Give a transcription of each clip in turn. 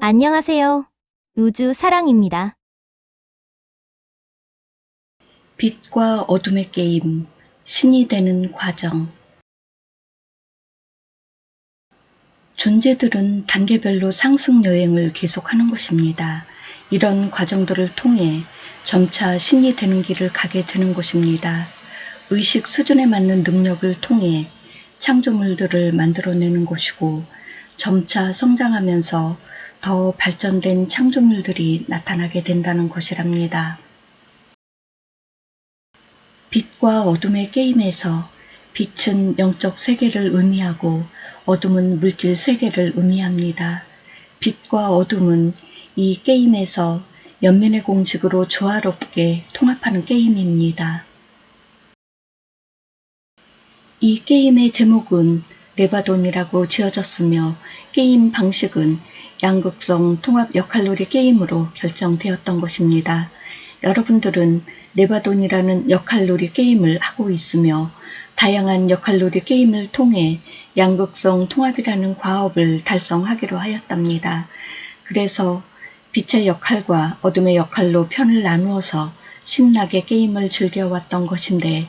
안녕하세요. 우주 사랑입니다. 빛과 어둠의 게임, 신이 되는 과정. 존재들은 단계별로 상승 여행을 계속하는 것입니다. 이런 과정들을 통해 점차 신이 되는 길을 가게 되는 것입니다. 의식 수준에 맞는 능력을 통해 창조물들을 만들어내는 것이고, 점차 성장하면서 더 발전된 창조물들이 나타나게 된다는 것이랍니다. 빛과 어둠의 게임에서 빛은 영적 세계를 의미하고 어둠은 물질 세계를 의미합니다. 빛과 어둠은 이 게임에서 연민의 공식으로 조화롭게 통합하는 게임입니다. 이 게임의 제목은 네바돈이라고 지어졌으며 게임 방식은 양극성 통합 역할놀이 게임으로 결정되었던 것입니다. 여러분들은 네바돈이라는 역할놀이 게임을 하고 있으며 다양한 역할놀이 게임을 통해 양극성 통합이라는 과업을 달성하기로 하였답니다. 그래서 빛의 역할과 어둠의 역할로 편을 나누어서 신나게 게임을 즐겨왔던 것인데,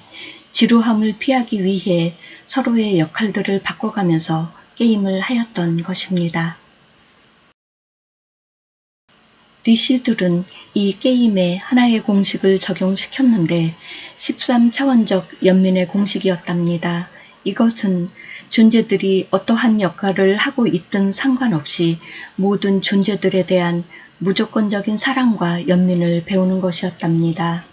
지루함을 피하기 위해 서로의 역할들을 바꿔가면서 게임을 하였던 것입니다. 리시들은 이 게임에 하나의 공식을 적용시켰는데 13차원적 연민의 공식이었답니다. 이것은 존재들이 어떠한 역할을 하고 있든 상관없이 모든 존재들에 대한 무조건적인 사랑과 연민을 배우는 것이었답니다.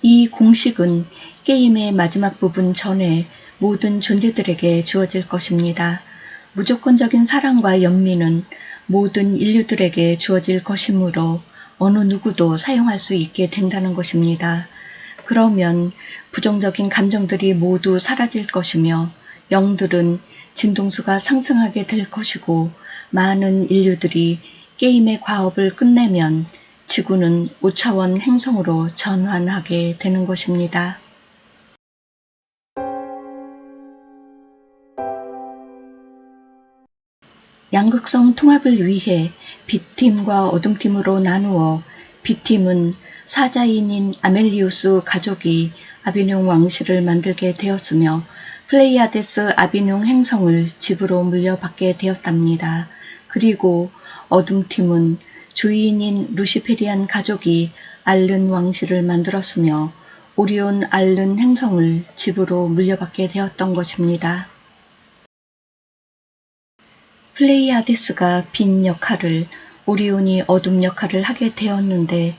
이 공식은 게임의 마지막 부분 전에 모든 존재들에게 주어질 것입니다. 무조건적인 사랑과 연민은 모든 인류들에게 주어질 것이므로 어느 누구도 사용할 수 있게 된다는 것입니다. 그러면 부정적인 감정들이 모두 사라질 것이며 영들은 진동수가 상승하게 될 것이고, 많은 인류들이 게임의 과업을 끝내면 지구는 5차원 행성으로 전환하게 되는 것입니다. 양극성 통합을 위해 빛팀과 어둠팀으로 나누어 빛팀은 사자인인 아멜리우스 가족이 아비뇽 왕실을 만들게 되었으며 플레이아데스 아비뇽 행성을 집으로 물려받게 되었답니다. 그리고 어둠팀은 주인인 루시페리안 가족이 알른 왕실을 만들었으며 오리온 알른 행성을 집으로 물려받게 되었던 것입니다. 플레이아데스가 빛 역할을, 오리온이 어둠 역할을 하게 되었는데,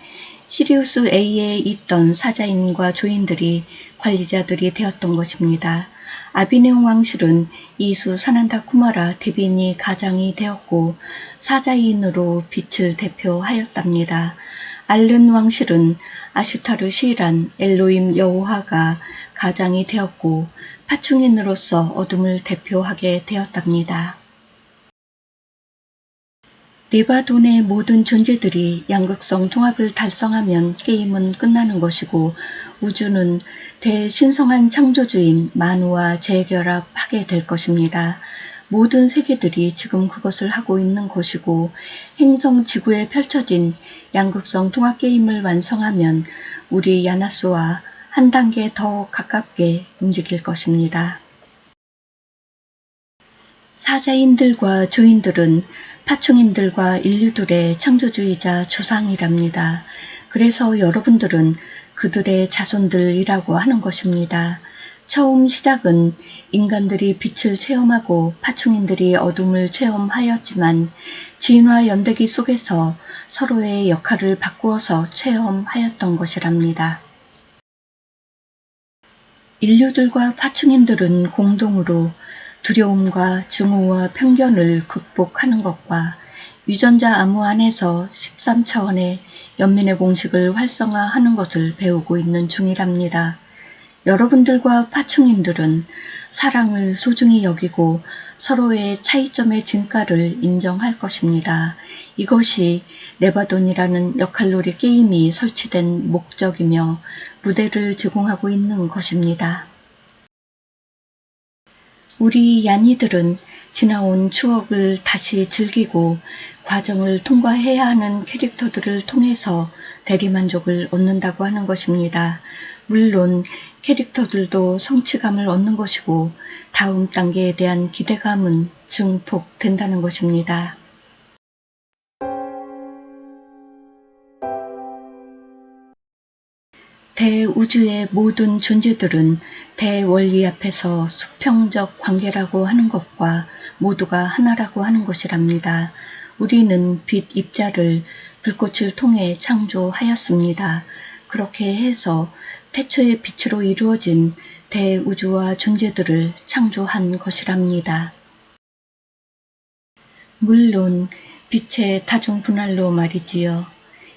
시리우스 A에 있던 사자인과 조인들이 관리자들이 되었던 것입니다. 아비뇽 왕실은 이수 사난다 쿠마라 데빈이 가장이 되었고 사자인으로 빛을 대표하였답니다. 알른 왕실은 아슈타르 시란 엘로임 여호와가 가장이 되었고 파충인으로서 어둠을 대표하게 되었답니다. 네바돈의 모든 존재들이 양극성 통합을 달성하면 게임은 끝나는 것이고, 우주는 대신성한 창조주인 만우와 재결합하게 될 것입니다. 모든 세계들이 지금 그것을 하고 있는 것이고, 행성 지구에 펼쳐진 양극성 통합 게임을 완성하면 우리 야나스와 한 단계 더 가깝게 움직일 것입니다. 사자인들과 조인들은 파충인들과 인류들의 창조주의자 조상이랍니다. 그래서 여러분들은 그들의 자손들이라고 하는 것입니다. 처음 시작은 인간들이 빛을 체험하고 파충인들이 어둠을 체험하였지만 진화 연대기 속에서 서로의 역할을 바꾸어서 체험하였던 것이랍니다. 인류들과 파충인들은 공동으로 두려움과 증오와 편견을 극복하는 것과 유전자 암호 안에서 13차원의 연민의 공식을 활성화하는 것을 배우고 있는 중이랍니다. 여러분들과 파충인들은 사랑을 소중히 여기고 서로의 차이점의 진가를 인정할 것입니다. 이것이 네바돈이라는 역할놀이 게임이 설치된 목적이며 무대를 제공하고 있는 것입니다. 우리 야니들은 지나온 추억을 다시 즐기고 과정을 통과해야 하는 캐릭터들을 통해서 대리만족을 얻는다고 하는 것입니다. 물론 캐릭터들도 성취감을 얻는 것이고 다음 단계에 대한 기대감은 증폭된다는 것입니다. 대우주의 모든 존재들은 대원리 앞에서 수평적 관계라고 하는 것과 모두가 하나라고 하는 것이랍니다. 우리는 빛 입자를 불꽃을 통해 창조하였습니다. 그렇게 해서 태초의 빛으로 이루어진 대우주와 존재들을 창조한 것이랍니다. 물론 빛의 다중분할로 말이지요.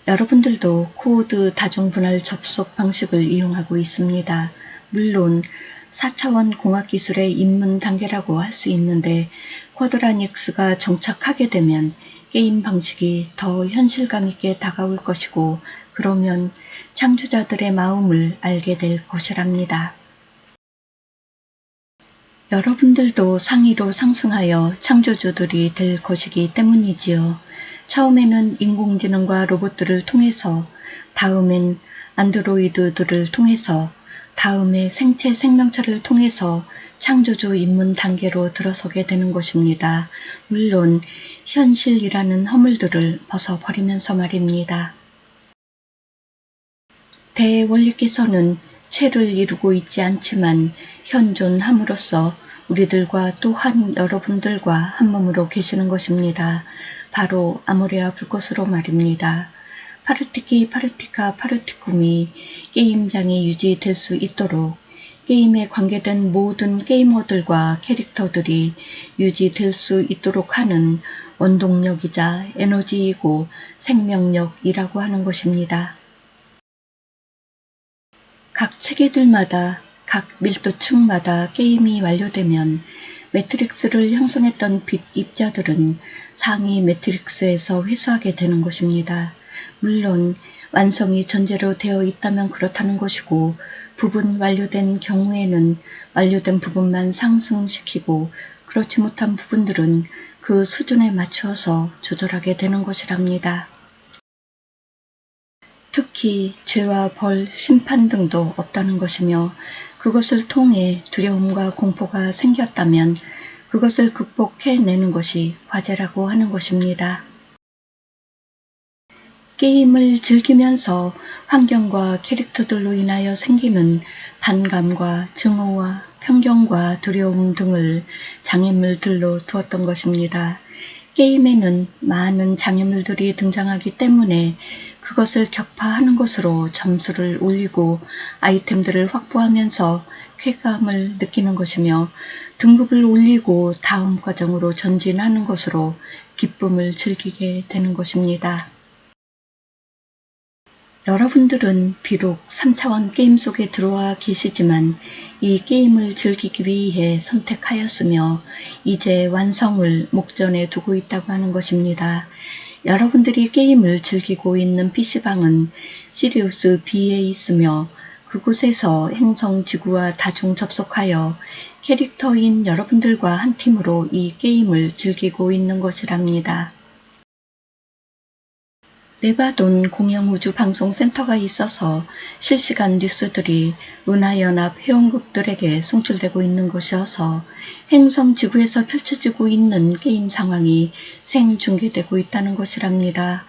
여러분들도 코드 다중분할 접속 방식을 이용하고 있습니다. 물론 4차원 공학기술의 입문 단계라고 할 수 있는데 쿼드라닉스가 정착하게 되면 게임 방식이 더 현실감 있게 다가올 것이고 그러면 창조자들의 마음을 알게 될 것이랍니다. 여러분들도 상위로 상승하여 창조주들이 될 것이기 때문이지요. 처음에는 인공지능과 로봇들을 통해서, 다음엔 안드로이드들을 통해서, 다음에 생체 생명체를 통해서 창조주 입문 단계로 들어서게 되는 것입니다. 물론 현실이라는 허물들을 벗어버리면서 말입니다. 대원리께서는 체를 이루고 있지 않지만 현존함으로써 우리들과 또한 여러분들과 한 몸으로 계시는 것입니다. 바로 아모레아 불꽃으로 말입니다. 파르티키 파르티카 파르티쿰이 게임장이 유지될 수 있도록 게임에 관계된 모든 게이머들과 캐릭터들이 유지될 수 있도록 하는 원동력이자 에너지이고 생명력이라고 하는 것입니다. 각 체계들마다 각 밀도층마다 게임이 완료되면 매트릭스를 형성했던 빛 입자들은 상위 매트릭스에서 회수하게 되는 것입니다. 물론 완성이 전제로 되어 있다면 그렇다는 것이고 부분 완료된 경우에는 완료된 부분만 상승시키고 그렇지 못한 부분들은 그 수준에 맞추어서 조절하게 되는 것이랍니다. 특히 죄와 벌, 심판 등도 없다는 것이며 그것을 통해 두려움과 공포가 생겼다면 그것을 극복해내는 것이 과제라고 하는 것입니다. 게임을 즐기면서 환경과 캐릭터들로 인하여 생기는 반감과 증오와 편견과 두려움 등을 장애물들로 두었던 것입니다. 게임에는 많은 장애물들이 등장하기 때문에 그것을 격파하는 것으로 점수를 올리고 아이템들을 확보하면서 쾌감을 느끼는 것이며 등급을 올리고 다음 과정으로 전진하는 것으로 기쁨을 즐기게 되는 것입니다. 여러분들은 비록 3차원 게임 속에 들어와 계시지만 이 게임을 즐기기 위해 선택하였으며 이제 완성을 목전에 두고 있다고 하는 것입니다. 여러분들이 게임을 즐기고 있는 PC방은 시리우스 B에 있으며 그곳에서 행성 지구와 다중 접속하여 캐릭터인 여러분들과 한 팀으로 이 게임을 즐기고 있는 것이랍니다. 네바돈 공영우주방송센터가 있어서 실시간 뉴스들이 은하연합 회원국들에게 송출되고 있는 것이어서 행성 지구에서 펼쳐지고 있는 게임 상황이 생중계되고 있다는 것이랍니다.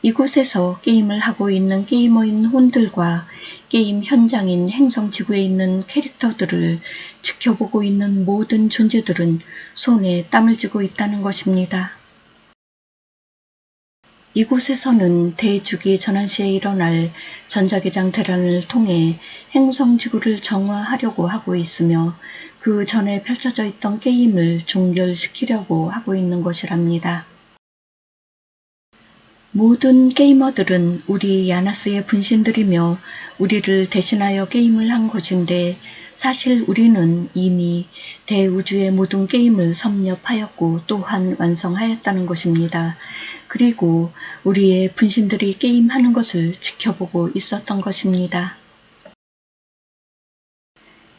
이곳에서 게임을 하고 있는 게이머인 혼들과 게임 현장인 행성 지구에 있는 캐릭터들을 지켜보고 있는 모든 존재들은 손에 땀을 쥐고 있다는 것입니다. 이곳에서는 대주기 전환시에 일어날 전자기장 대란을 통해 행성지구를 정화하려고 하고 있으며 그 전에 펼쳐져 있던 게임을 종결시키려고 하고 있는 것이랍니다. 모든 게이머들은 우리 야나스의 분신들이며 우리를 대신하여 게임을 한 것인데 사실 우리는 이미 대우주의 모든 게임을 섭렵하였고 또한 완성하였다는 것입니다. 그리고 우리의 분신들이 게임하는 것을 지켜보고 있었던 것입니다.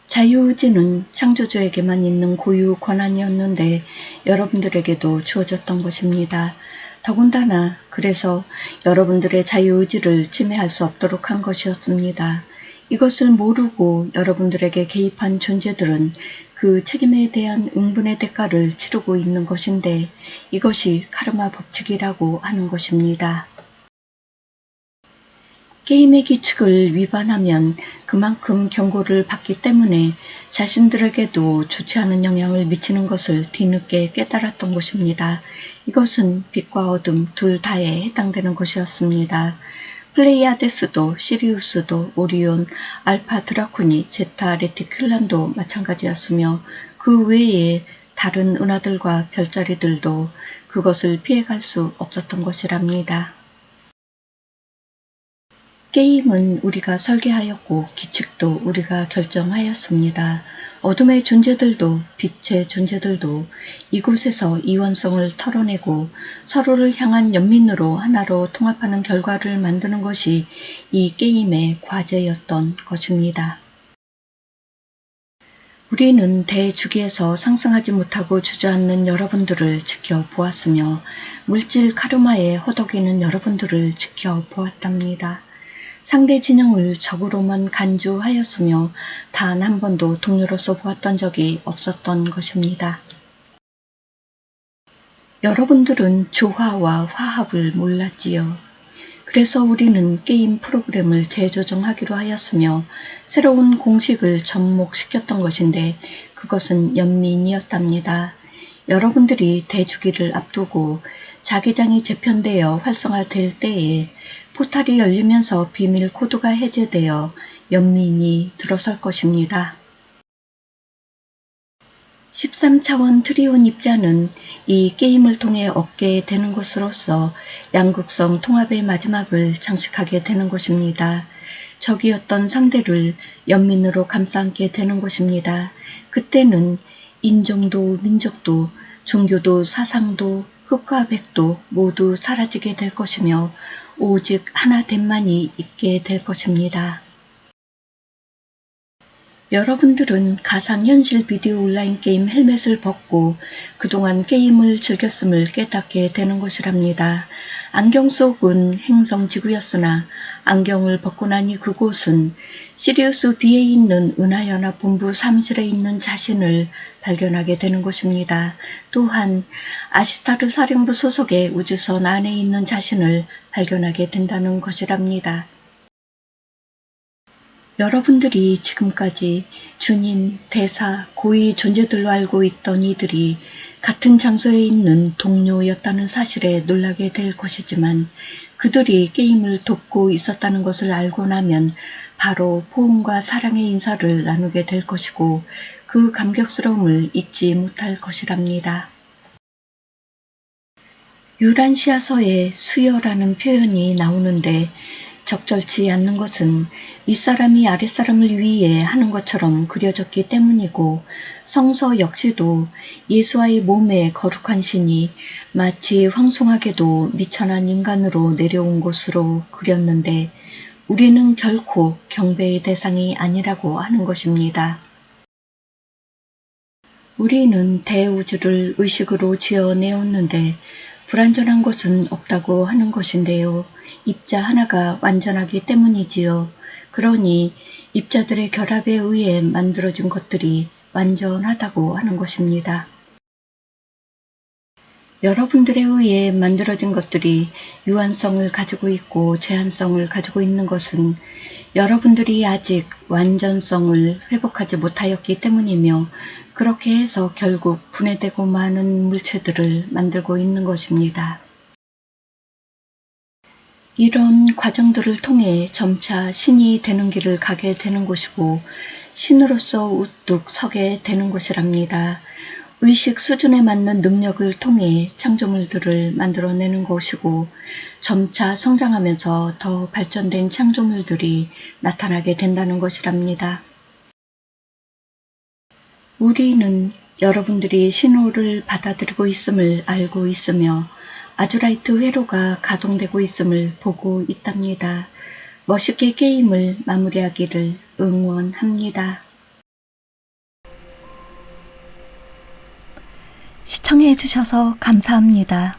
자유의지는 창조주에게만 있는 고유 권한이었는데 여러분들에게도 주어졌던 것입니다. 더군다나 그래서 여러분들의 자유의지를 침해할 수 없도록 한 것이었습니다. 이것을 모르고 여러분들에게 개입한 존재들은 그 책임에 대한 응분의 대가를 치르고 있는 것인데 이것이 카르마 법칙이라고 하는 것입니다. 게임의 규칙을 위반하면 그만큼 경고를 받기 때문에 자신들에게도 좋지 않은 영향을 미치는 것을 뒤늦게 깨달았던 것입니다. 이것은 빛과 어둠 둘 다에 해당되는 것이었습니다. 플레이아데스도 시리우스도 오리온, 알파 드라코니, 제타 레티큘란도 마찬가지였으며 그 외에 다른 은하들과 별자리들도 그것을 피해갈 수 없었던 것이랍니다. 게임은 우리가 설계하였고 규칙도 우리가 결정하였습니다. 어둠의 존재들도 빛의 존재들도 이곳에서 이원성을 털어내고 서로를 향한 연민으로 하나로 통합하는 결과를 만드는 것이 이 게임의 과제였던 것입니다. 우리는 대주기에서 상승하지 못하고 주저앉는 여러분들을 지켜보았으며 물질 카르마에 허덕이는 여러분들을 지켜보았답니다. 상대 진영을 적으로만 간주하였으며 단 한 번도 동료로서 보았던 적이 없었던 것입니다. 여러분들은 조화와 화합을 몰랐지요. 그래서 우리는 게임 프로그램을 재조정하기로 하였으며 새로운 공식을 접목시켰던 것인데 그것은 연민이었답니다. 여러분들이 대주기를 앞두고 자기장이 재편되어 활성화될 때에 포탈이 열리면서 비밀 코드가 해제되어 연민이 들어설 것입니다. 13차원 트리온 입자는 이 게임을 통해 얻게 되는 것으로서 양극성 통합의 마지막을 장식하게 되는 것입니다. 적이었던 상대를 연민으로 감싸안게 되는 것입니다. 그때는 인종도 민족도 종교도 사상도 흑과 백도 모두 사라지게 될 것이며 오직 하나됨만이 있게 될 것입니다. 여러분들은 가상현실 비디오 온라인 게임 헬멧을 벗고 그동안 게임을 즐겼음을 깨닫게 되는 것이랍니다. 안경 속은 행성 지구였으나 안경을 벗고 나니 그곳은 시리우스 B에 있는 은하연합본부 사무실에 있는 자신을 발견하게 되는 것입니다. 또한 아시타르 사령부 소속의 우주선 안에 있는 자신을 발견하게 된다는 것이랍니다. 여러분들이 지금까지 주님, 대사, 고위 존재들로 알고 있던 이들이 같은 장소에 있는 동료였다는 사실에 놀라게 될 것이지만 그들이 게임을 돕고 있었다는 것을 알고 나면 바로 포옹과 사랑의 인사를 나누게 될 것이고 그 감격스러움을 잊지 못할 것이랍니다. 유란시아서에 수여라는 표현이 나오는데 적절치 않는 것은 윗사람이 아랫사람을 위해 하는 것처럼 그려졌기 때문이고 성서 역시도 예수와의 몸에 거룩한 신이 마치 황송하게도 미천한 인간으로 내려온 곳으로 그렸는데 우리는 결코 경배의 대상이 아니라고 하는 것입니다. 우리는 대우주를 의식으로 지어내었는데 불완전한 것은 없다고 하는 것인데요. 입자 하나가 완전하기 때문이지요. 그러니 입자들의 결합에 의해 만들어진 것들이 완전하다고 하는 것입니다. 여러분들에 의해 만들어진 것들이 유한성을 가지고 있고 제한성을 가지고 있는 것은 여러분들이 아직 완전성을 회복하지 못하였기 때문이며 그렇게 해서 결국 분해되고 마는 물체들을 만들고 있는 것입니다. 이런 과정들을 통해 점차 신이 되는 길을 가게 되는 것이고 신으로서 우뚝 서게 되는 것이랍니다. 의식 수준에 맞는 능력을 통해 창조물들을 만들어내는 것이고 점차 성장하면서 더 발전된 창조물들이 나타나게 된다는 것이랍니다. 우리는 여러분들이 신호를 받아들이고 있음을 알고 있으며 아주라이트 회로가 가동되고 있음을 보고 있답니다. 멋있게 게임을 마무리하기를 응원합니다. 시청해 주셔서 감사합니다.